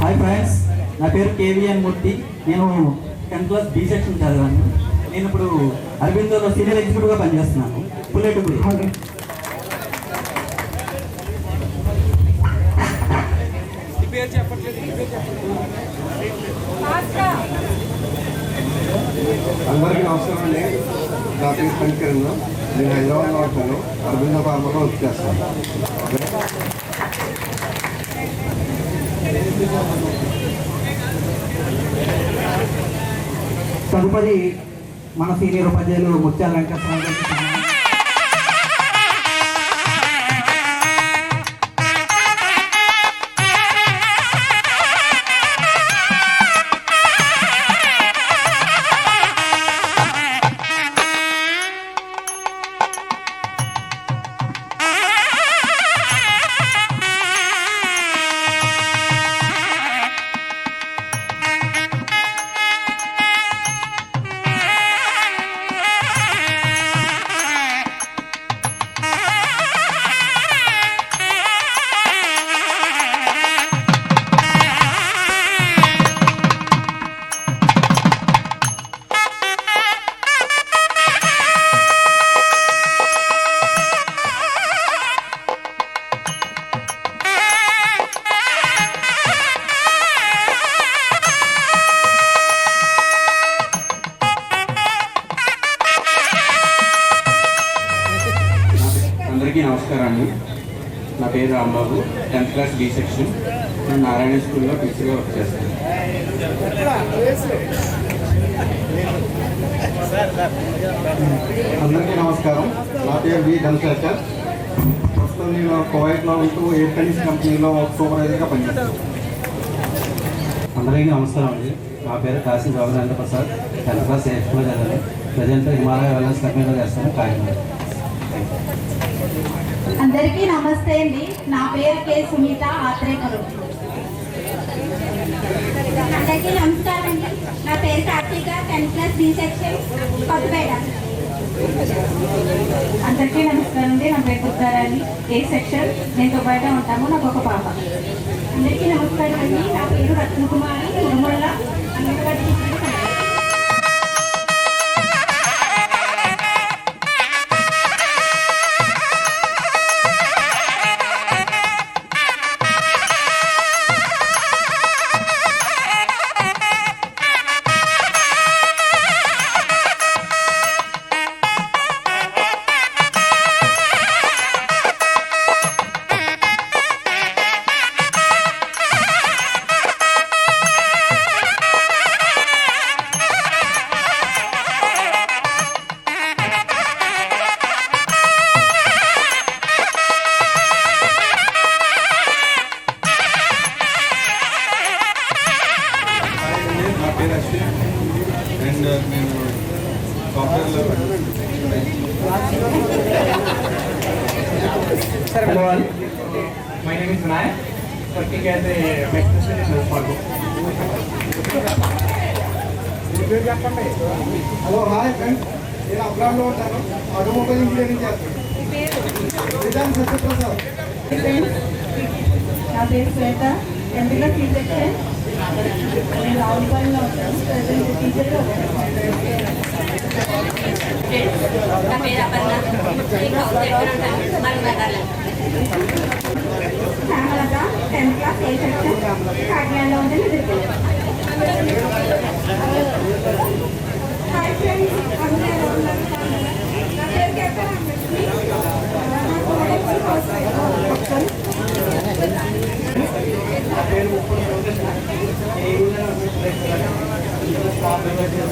హాయ్ ఫ్రెండ్స్, నా పేరు కేవీఎన్ మూర్తి. నేను 10th క్లాస్ బి సెక్షన్ చదివాను. నేను ఇప్పుడు అరవిందోలో సీనియర్ ఎగ్జిక్యూటివ్గా పనిచేస్తున్నాను. పుల్లెటూరు. అందరికీ నమస్కారం అండి. నా పేరు శంకరన్. నేను హైదరాబాద్లో ఉంటాను. అరవింద ఫార్మర్లో వర్క్ చేస్తాను. తదుపరి మన సీనియర్ ఉపాధ్యాయులు ముత్యాల వెంకటరావు గారికి అందరికీ నమస్కారం అండి. నా పేరు Rambabu. 10th class B section. నేను నారాయణ స్కూల్లో టీచర్గా వర్క్ చేస్తాను. అందరికీ నమస్కారం. నా పేరు వి ధనశేఖర్. ప్రస్తుతం నేను కువైట్లో ఉంటూ ఎయిర్ కండిషన్ కంపెనీలో సూపర్వైజర్గా పనిచేస్తాను. అందరికీ నమస్కారం అండి. నా పేరు కాశీ రఘునంద ప్రసాద్. 10th క్లాస్ ఎయిర్స్లో చదివాను. ప్రజెంట్ హిమాలయ వెల్నెస్ కంపెనీలో చేస్తాను, కాకినాడ. అందరికీ నమస్తే అండి. నా పేరు కే సునీత ఆత్రేకరు. అందరికీ నమస్కారం అండి. నా పేరు Karthika, 10th class B section, Kothapeta. అందరికీ నమస్కారం అండి. నా పేరు పుత్తారాణి, ఏ సెక్షన్. నేను బయట ఉంటాము. నాకు ఒక పాప. అందరికీ నమస్కారం అండి. నా పేరు రత్నకుమారి, తిరుమల, అంగన్వాడీ టీచర్. నా పేరు అశ్విన్ అండ్ నేను సాఫ్ట్వేర్లో Hello all, my name is Vinayak, working as a electrician in Wells Fargo. Hello hi friends. నేను అబ్రాడ్లో ఉంటాను. ఆటోమొబైల్ ఇంజనీరింగ్ చేస్తాను. సత్యప్రసాద్. నా పేరు శ్వేత, 10th క్లాస్ బి సెక్షన్. నేను రావులపాలెంలో ఉంటాను. ప్రజెంట్ టీచర్గా ఉంటాను. నా పేరు అపర్ణ. హేమలత 10th క్లాస్ ఏ సెక్షన్ కాకినాడలో ఉంటే హాయ్ ఫ్రెండ్స్, అందరూ ఎలా ఉన్నారు? నా పేరు కేపర్ అంబేద్కర్.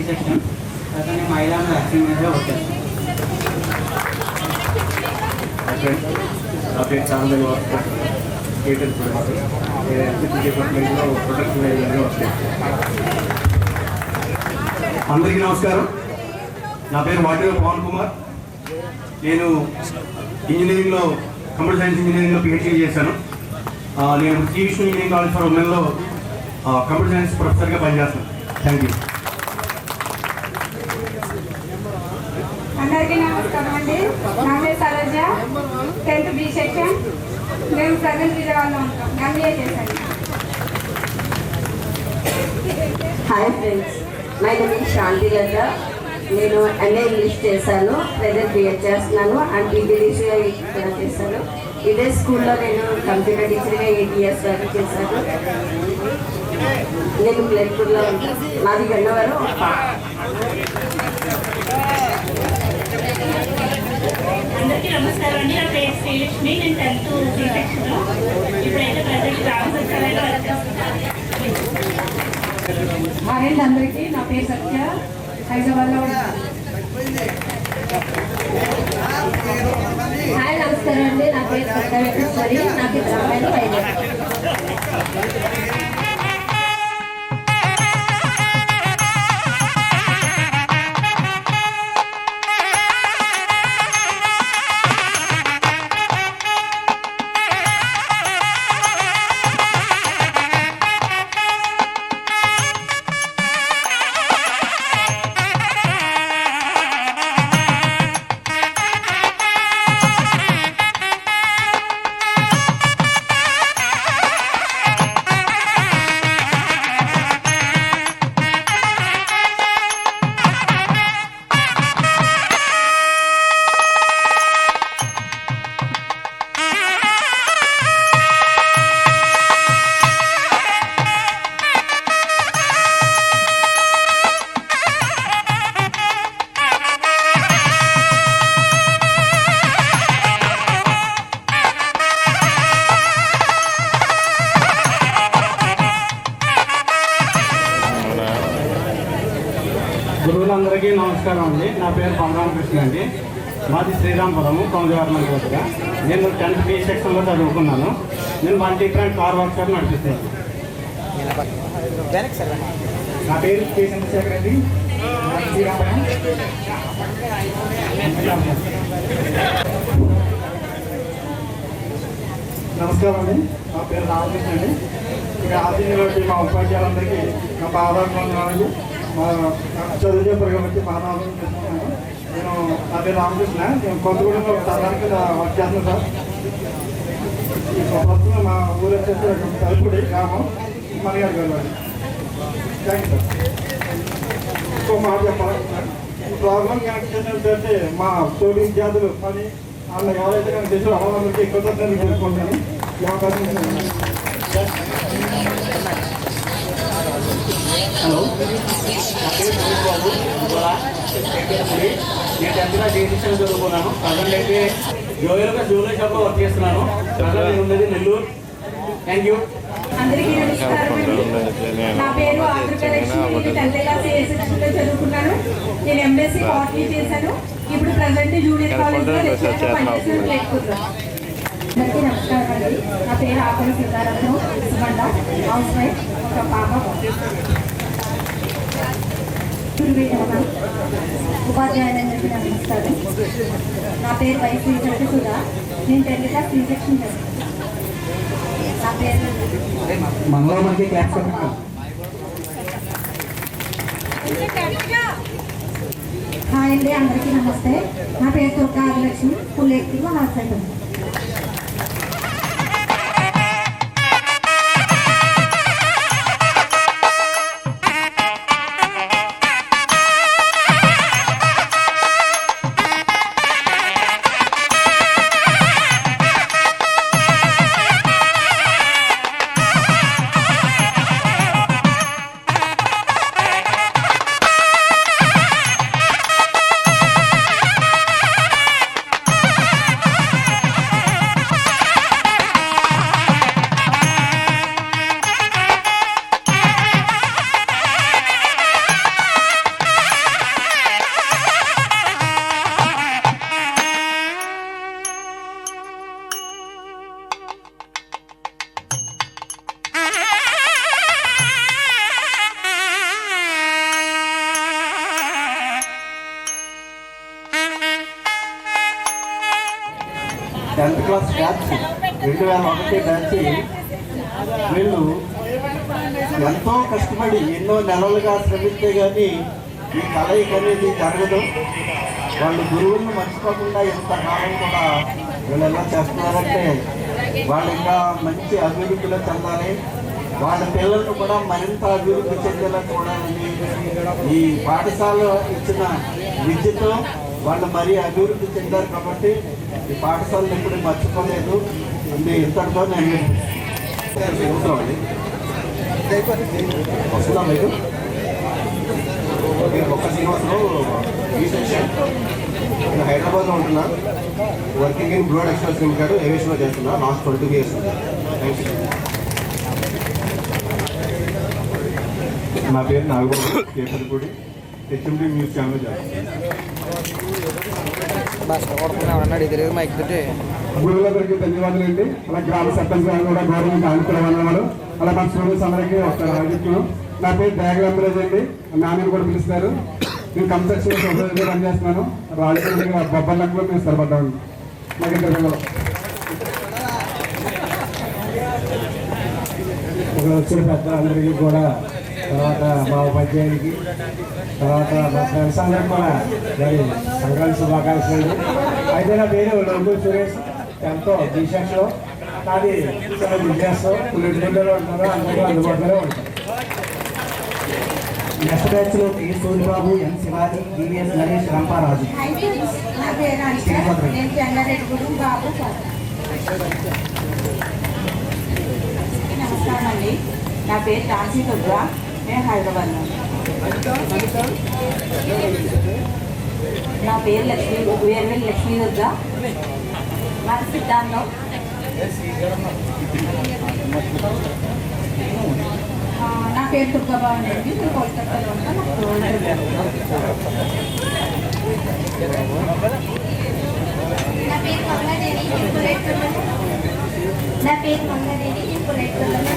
సెక్షన్ అతని మహిళా వ్యాక్సిన్ మీద వచ్చేస్తాను. నా పేరు చాలా డిపార్ట్మెంట్లో ప్రొడక్షన్ మేనేజర్గా వస్తాయి. అందరికీ నమస్కారం. నా పేరు వాటిలో పవన్ కుమార్. నేను ఇంజనీరింగ్లో కంప్యూటర్ సైన్స్ ఇంజనీరింగ్లో పిహెచ్డీ చేశాను. నేను Shri Vishnu engineering college for ఉమెన్లో కంప్యూటర్ సైన్స్ ప్రొఫెసర్గా పనిచేస్తాను. Thank you. అందరికీ నమస్కారం అండి. నా పేరు సరోజ, 10th B సెక్షన్. మేము ప్రజెంట్ విజయవాడలో ఉంటాం. MBA చేశాను. Hi friends, my name is Shanti Latha. నేను MA ఇంగ్లీష్ చేశాను, ప్రజెంట్ BEd చేస్తున్నాను అండ్ PGDCA కూడా చేశాను. ఇదే స్కూల్లో నేను కంప్యూటర్ టీచర్గా 8 years వరకు చేశాను. నేను ప్లేపూర్లో ఉంటాను. మాది గన్నవరం. అందరికీ నమస్కారం అండి. నా పేరు శ్రీలక్ష్మి. నేను 10th C సెక్షన్. ఇప్పుడైతే ప్రజెంట్ రామసత్యాలలో వచ్చేస్తున్నాను. హాయ్ అందరికీ, నా పేరు సత్య, హైదరాబాద్లో ఉంటాను. హాయ్ నమస్కారం అండి. నా పేరు సత్యవేశ్వరి. నాకు ఇద్దరు అమ్మాయిలు, వైజాగ్. గురువులందరికీ నమస్కారం అండి. నా పేరు బలరామకృష్ణ అండి. మాది శ్రీరాంపురము, కొంగవారం దగ్గర. నేను 10th B సెక్షన్లో చదువుకున్నాను. నేను 1 different కార్ వర్క్షాప్ నడిపిస్తున్నాను. నా పేరు కే చంద్రశేఖర్ అండి. శ్రీరాంపురం. నమస్కారం అండి. నా పేరు రామకృష్ణ అండి. ఇక్కడ ఆశీర్వాడి మా ఉపాధ్యాయులందరికీ నా పాదాభివందనాలు. మా చదువు చెప్పగా వచ్చి పాదాభివందనం చేస్తున్నాను. నేను నా పేరు రామకృష్ణ. నేను కొత్తగూడెంలో సాధారణ వర్క్ చేస్తున్నాను సార్. ప్రస్తుతం మా ఊరు వచ్చేసి తలుపుడి గ్రామం మణిగారు వెళ్ళాలి. Thank you sir. ఇంకో మాట చెప్పాలి సార్. ఈ ప్రోగ్రామ్ కనెక్ట్ చేసినట్టు మా తోటి విద్యార్థులు పని వాళ్ళు ఎవరైతే కనుక చేసారో వాళ్ళందరికీ ఎక్కువ తెలుసుకుంటాను. ఈ అవకాశం హలో, నా పేరు మహేష్ బాబు. నేను 10th క్లాస్ ఏ సెక్షన్ చదువుకున్నాను. ప్రజెంట్ అయితే జూలై షాప్లో వర్క్ చేస్తున్నాను. ప్రజెంట్ నేను ఉండేది నెల్లూరు. Thank you. అందరికీ నమస్కారం అండి. నా పేరు ఆంధ్రప్రదేశ్ నేను 10th క్లాస్ ఏ సెక్షన్లో చదువుకున్నాను. నేను ఎంఎస్సీ బాటనీ చేశాను. ఇప్పుడు ప్రజెంట్ జూనియర్ కాలేజ్లో లెక్చరర్గా పనిచేస్తున్నాను లేకపోతున్నాను. అందరికీ నమస్కారం అండి. నా పేరు ఆపల సీతారామన్ సుమండ, హౌస్ వైఫ్, ఒక పాప. ఉపాధ్యాయులందరికీ నమస్కారం. నా పేరు వై శ్రీచక్ర సుధా. నేను 10th క్లాస్ సి సెక్షన్ చదువుతాను. నా పేరు మనలో మనకి క్లాస్ పెట్టాలి. హాయ్ అండి, అందరికీ నమస్తే. నా పేరు Turka Adilakshmi, full active hostel. 10th class batch 2001 batch వీళ్ళు ఎంతో కష్టపడి ఎన్నో నెలలుగా శ్రమిస్తే కానీ ఈ కలయిక అనేది జరగదు. వాళ్ళు గురువులను మర్చిపోకుండా ఎంతకాలం కూడా వీళ్ళు ఎలా చేస్తున్నారంటే వాళ్ళు ఇంకా మంచి అభివృద్ధిలో చెందాలి, వాళ్ళ పిల్లలను కూడా మరింత అభివృద్ధి చెందేలా చూడాలని ఈ పాఠశాల ఇచ్చిన విద్యతో వాళ్ళు మరీ అభివృద్ధి చెందారు. కాబట్టి ఈ పాఠశాలను ఎప్పుడు మర్చిపోలేదు. ఇంతటితో నేను వస్తుందా మీకు ఒక్క శ్రీనివాసరావు ఈ సెక్షన్. నేను హైదరాబాద్లో ఉంటున్నా. Working in broad express limited ఏవియేషన్లో చేస్తున్నా. Last 22 years. Thank you. నా పేరు Nagababu Kesaripudi, HMD news channel చేస్తాను. గురువులందరికీ ధన్యవాదాలు అండి. అలా గ్రామ సర్పంచ్ గారు కూడా గౌరవం కానుకోవాలి. అలా మన స్టూడెంట్స్ అందరికీ ఒక రాజకీయం. నా పేరు డయాగ్రామరేజ్ అండి, నాన్నని కూడా పిలుస్తారు. నేను కన్స్ట్రక్షన్ సొసైటీలో పనిచేస్తున్నాను. రాజకీయ బొబ్బర్లంలో మేము స్థిరపడ్డామండి. మాకు ఇద్దరు పిల్లలు. వచ్చిన పెద్దలందరికీ కూడా, తర్వాత మా ఉపాధ్యాయునికి, తర్వాత మా ఫ్రెండ్స్ అందరికీ కూడా మరి సంక్రాంతి శుభాకాంక్షలు. అయితే నా పేరు లోకు సురేష్, 10th బీసెక్స్లో. నాది బిజినెస్ పులిటిలో ఉంటారు, అందరూ అందుబాటులో ఉంటారు. నెక్స్ట్ బ్యాచ్లో టి సూర్యబాబు, ఎన్ శివాజీ, డివిఎస్ నరేష్, రంపారాజు. నమస్కారం అండి. నా పేరు ఝాన్సీ దుర్గా, నేను హైదరాబాద్లో. నా పేరు వేర్వేలు లక్ష్మీ దుర్గా, మాది సిద్ధాంతం. నా పేరు దుర్గాబాబు అండి, నేను కోల్కతాలో ఉంటాను. నా పేరు మంగాదేవి, నేను పులేట్పల్లిలో. నా పేరు మంగాదేవి, నేను పులేట్పల్లిలో.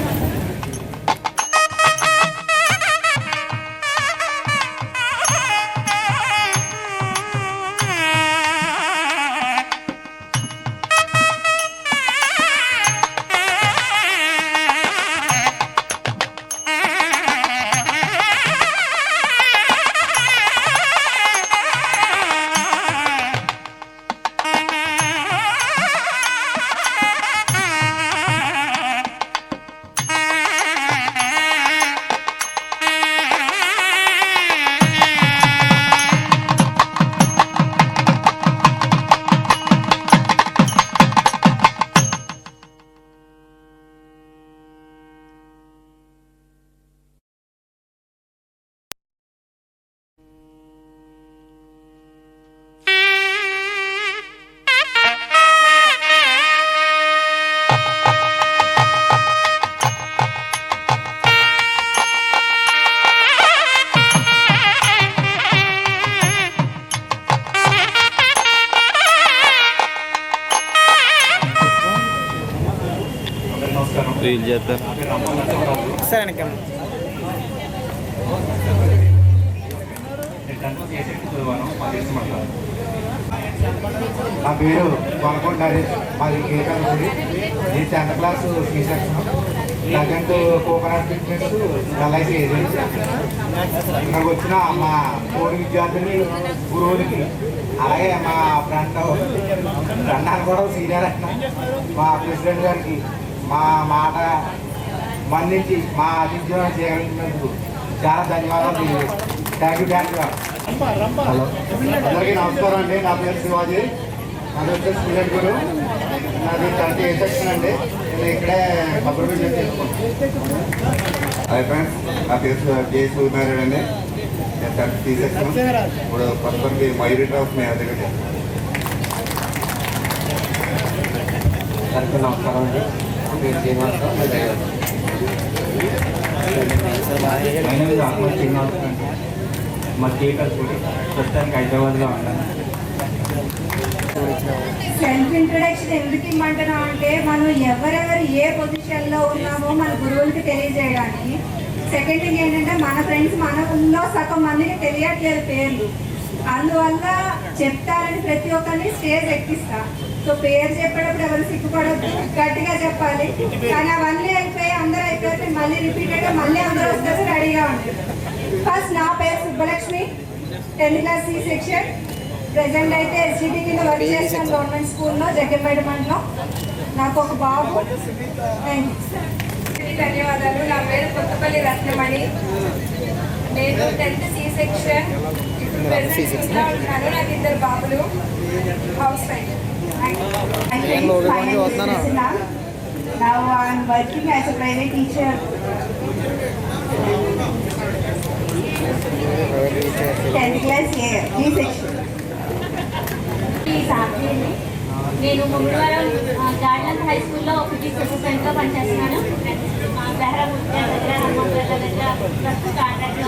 నా పేరు కొనకొండ హరీష్, మాది కేకలపూడి. నేను 10th class C section, second coconut fitness LIC agency. ఇక్కడికి వచ్చిన మా తోటి విద్యార్థులు, గురువులకి, అలాగే మా ఫ్రెండ్ అని కూడా సీనియర్ అయిన మా ప్రెసిడెంట్ గారికి మా మాట మన్నించి మా ఆతిథ్యం చేయగలిగినందుకు చాలా ధన్యవాదాలు తెలియజేస్తాను. Thank you. హలో, అందరికీ నమస్కారం అండి. నా పేరు శివాజీ, నాది వచ్చే స్టూడెంట్ గురు. నాది 10th A సెక్షన్ అండి. నేను ఇక్కడే కబుర్ బిజినెస్ చేసుకుంటాను. హాయ్ ఫ్రెండ్స్, నా పేరు కే సూర్యనారాయణ అండి. నేను 10th C సెక్షన్. ఇప్పుడు ప్రస్తుతానికి మైరిట్ ఆఫ్ మే దగ్గర చేస్తాను. అందరికీ నమస్కారం అండి. పేరు శ్రీనివాసరావు, శ్రీనివాసరావు అండి. మా కేకల్పూడి, ప్రస్తుతానికి హైదరాబాద్లో ఉన్నాను. సెల్ఫ్ ఇంట్రడక్షన్ ఎందుకు ఇమ్మంటున్నాం అంటే మనం ఎవరెవరు ఏ పొజిషన్లో ఉన్నామో మన గురువులకి తెలియజేయడానికి. సెకండ్ థింగ్ ఏంటంటే మన ఫ్రెండ్స్ మనలో సగం మందికి తెలియట్లేదు పేర్లు, అందువల్ల చెప్తారని ప్రతి ఒక్కరిని స్టేజ్ ఎక్కిస్తా. సో పేరు చెప్పేటప్పుడు ఎవరు సిగ్గుపడద్దు, గట్టిగా చెప్పాలి. కానీ అవన్నీ అయిపోయి అందరూ అయిపోతే మళ్ళీ రిపీటెడ్గా మళ్ళీ అందరూ వస్తారు, రెడీగా ఉంటుంది. ఫస్ట్ నా పేరు Subbalakshmi, 10th class C section. Present అయితే SGT కింద వర్క్ చేస్తాను గవర్నమెంట్ స్కూల్లో, జగ్గంపేట మండలం. నాకు ఒక బాబు. ధన్యవాదాలు. నా పేరు కొత్తపల్లి రత్నమణి, నేను 10th C సెక్షన్. ఇప్పుడు ప్రెసెంట్ ఉన్నాను. నాకు 2 బాబులు, house wife. Now I am working as a private teacher. 10th class A section. నేను మంగళవారం గార్డెన్ హై స్కూల్లో ఫిజిక్స్ అసిస్టెంట్గా పనిచేస్తున్నాను. మా బెహరాపూర్ దగ్గర హనుమంతుల దగ్గర ప్రస్తుత కాంట్రాక్ట్లో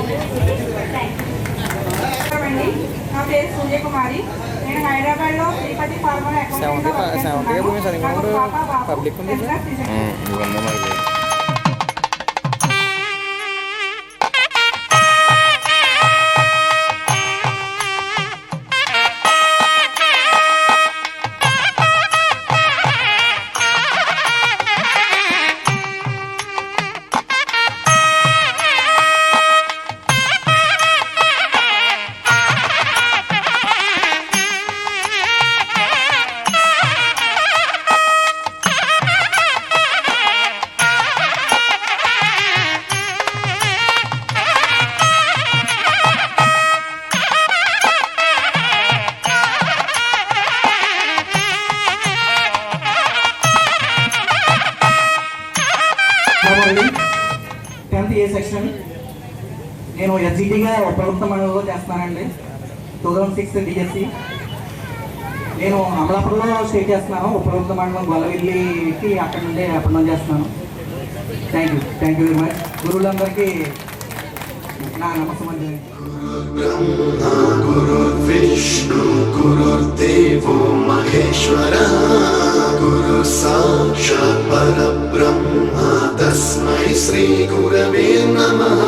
అండి. నా పేరు సూర్యకుమారి, నేను హైదరాబాద్లో శ్రీపతి ఫార్మర్ అకౌంటెంట్గా వర్క్ చేస్తున్నాను. Public A section. నేను SGTగా ప్రభుత్వ మండలంలో చేస్తానండి. 2006 DSC. నేను అమలాపురంలో స్టే చేస్తున్నాను. ప్రభుత్వ మండలం గొల్లవిల్లికి అక్కడ నుండి అప్ డౌన్ చేస్తున్నాను. Thank you very much. గురువులందరికీ నా నమస్కారం. గురు విష్ణు గురుదేవో మహేశ్వర గురు సాక్షాత్ పరబ్రహ్మ తస్మై శ్రీ గురవే నమః.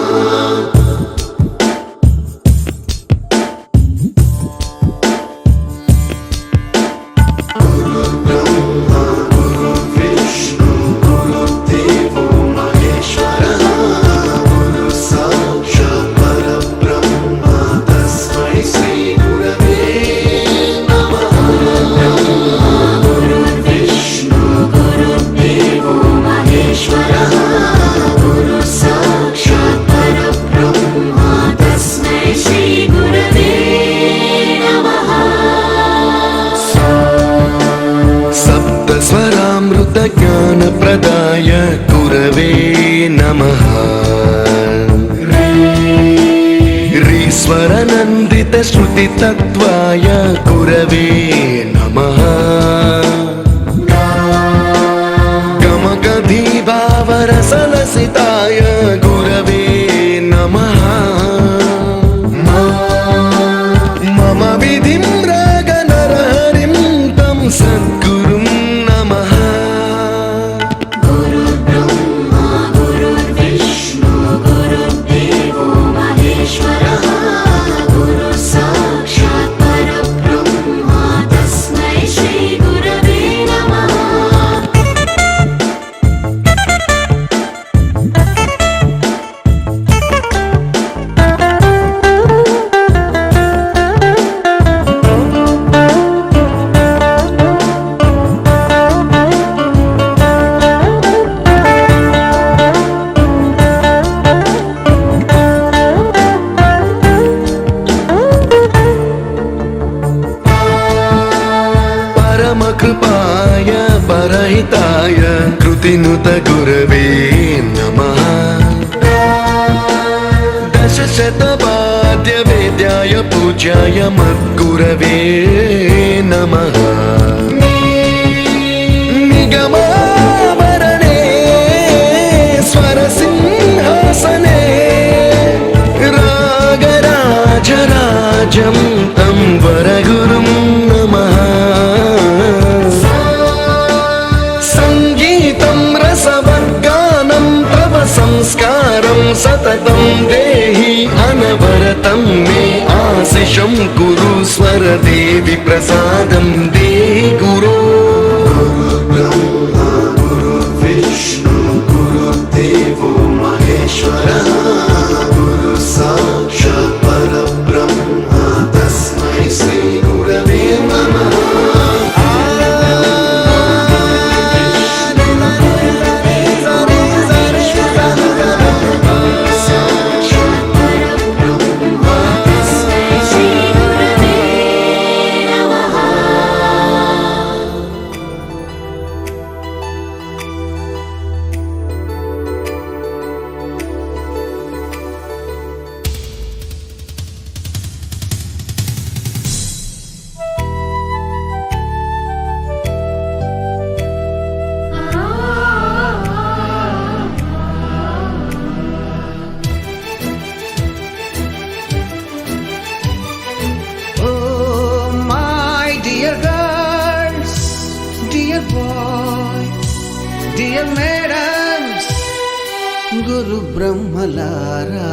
ज्ञानप्रदाय गुरवे नमः. रीश्वरनन्दित श्रुतितत्त्वाय गुरवे नमः. गमगधीभावरसलसिताय गुरवे नमः. मम विधिं रागनरहरिं तं सद्गुरुं नमः. गुरु ब्रह्मा స్తుతినుత గురవే నమః దశశతవాద్య వేద్యాయ పూజ్యాయ మద్గురవే నమః నిగమావరణే స్వరసింహాసనే రాగరాజరాజం తం వరగురుం నమః సంగీతం రసవర్గానం తవ సంస్కారం సతతం దేహి అనవరతం మే ఆశిషం కురు స్వరదేవి ప్రసాదం దే గురో బ్రహ్మా గురు విష్ణు గురుదేవో మహేశ్వరః గురు సాక్షాత్ పరబ్రహ్మ తస్మై శ్రీ గురవే నమః డియర్ మేడమ్స్ గురు బ్రహ్మలారా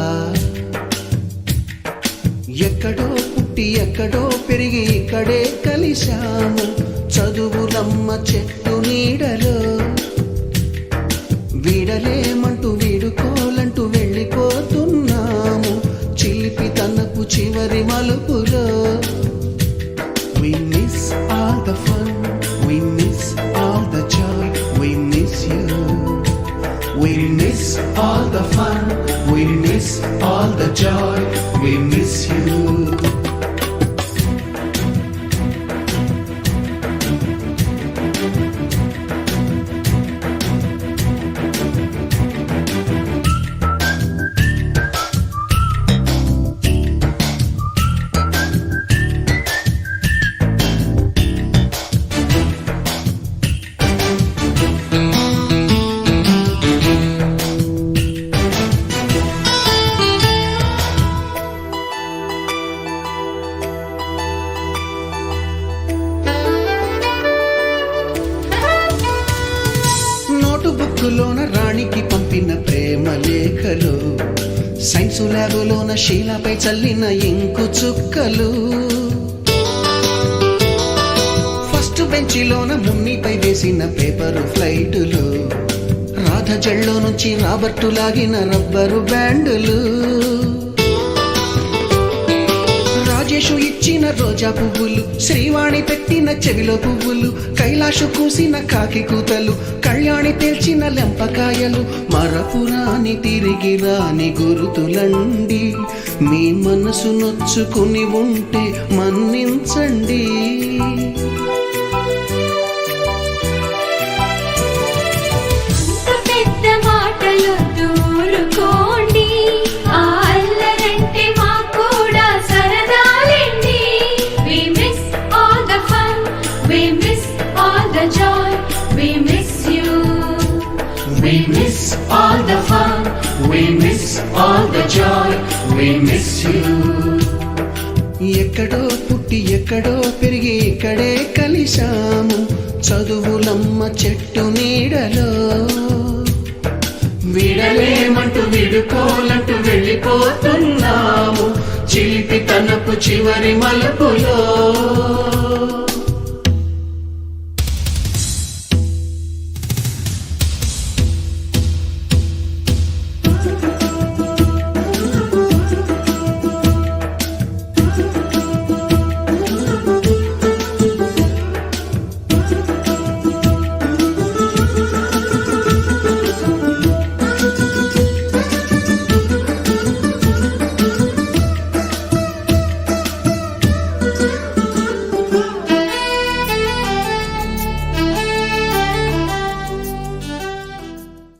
ఎక్కడో పుట్టి ఎక్కడో పెరిగి ఇక్కడే కలిశాము చదువులమ్మ చెట్టు నీడలో వీడలేమంటూ వీడుకోలంటూ వెళ్ళిపోతున్నాము చిలిపి తనకు చివరి మలుపులో We miss all the fun, we miss all the joy, we miss you. We miss all the fun, we miss all the joy, we miss you. బుక్కులోన రాణికి పంపిన ప్రేమ లేఖలు సైన్సు ల్యాబులోన శీలపై చల్లిన ఇంకు చుక్కలు ఫస్ట్ బెంచిలోన మున్నిపై వేసిన పేపరు ఫ్లైటులు రాధ జల్లో నుంచి రాబర్టు లాగిన rubber బ్యాండులు Rajesh ఇచ్చిన రోజా పువ్వులు శ్రీవాణి పెట్టిన చెవిలో పువ్వులు కైలాషు కూసిన కాకి కూతలు కళ్యాణి తెల్చిన లెంపకాయలు మరపురాని తిరిగి రాని గురుతులండి మీ మనసు నొచ్చుకుని ఉంటే మన్నించండి We miss all the fun, we miss all the joy, we miss you. ఎక్కడో పుట్టి ఎక్కడో పెరిగి ఇక్కడే కలిశాము చదువులమ్మ చెట్టు నీడలో విడలేమంటూ విడుకోలంటూ వెళ్ళిపోతున్నాము చిలిపి తనపు చివరి మలుపులో